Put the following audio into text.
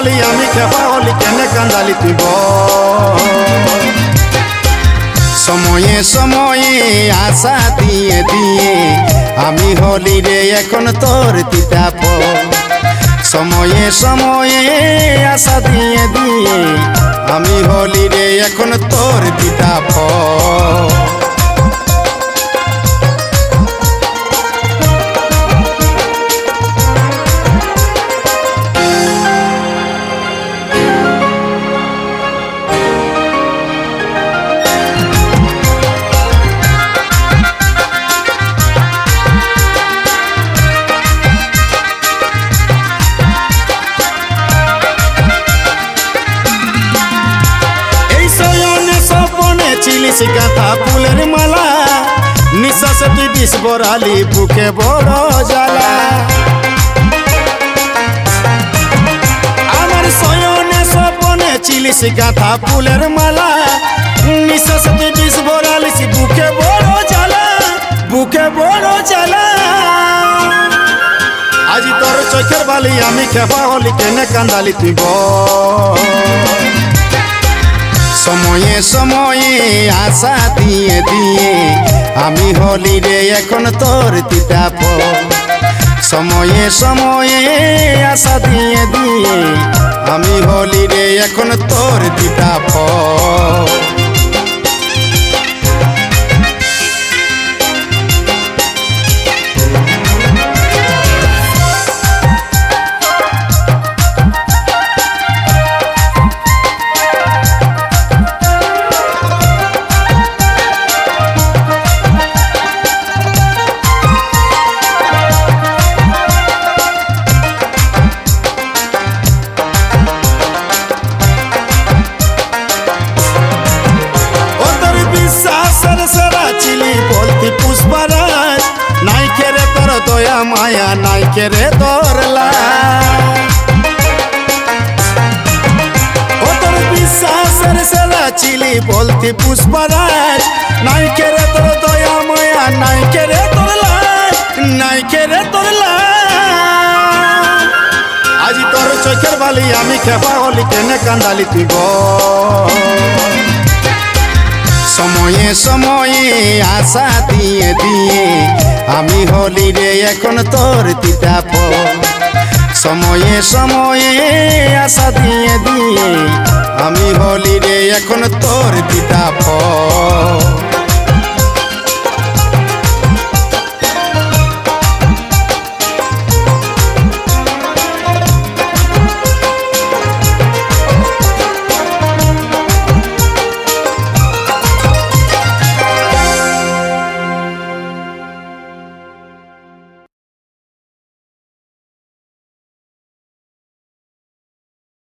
বালি আমি খেপা হলি কেনে কান্দালি তুই সময়ে সময়ে আশা দিয়ে দিয়ে আমি হলি রে এখন তোর তিতাপ সময়ে সময়ে আশা দিয়ে দিয়ে আমি হলি রে এখন তোর তিতাপ চিলিস গাঁথা ফুলের মালা নিঃশ্বাসে তুই বিষ বরালি বুকে বড় জ্বালা আমার শয়নে স্বপনে চিলিস গাঁথা ফুলের মালা নিঃশ্বাসে তুই বিষ বরালিস বুকে বড় জ্বালা বুকে বড় জ্বালা আজি তোর চোখের বালি আমি খেপা হলি কেনে কান্দালি তুই সময়ে সময়ে আশা দিয়ে দিয়ে আমি হলি রে এখন তোর তিতাপ সময়ে সময়ে আশা দিয়ে দিয়ে আমি হলি রে এখন তোর তিতাপ পুষ্পরাজ নাই কেরে তোর দয়া মায়া নাই কেরে তোর ও তোর বিশ্বাসের সেরা চিলি বলতি পুষ্পরাজ নাই কেরে তোর দয়া মায়া নাই কেরে তোর নাই কেরে তোর আজি তোর চোখের বালি আমি খেপা হলি কেনে কান্দালি তুই সময়ে সময়ে আশা দিয়ে দিয়ে আমি হলি রে এখন তোর তিতাপ সময়ে সময়ে আশা দিয়ে দিয়ে আমি হলি রে এখন তোর তিতাপ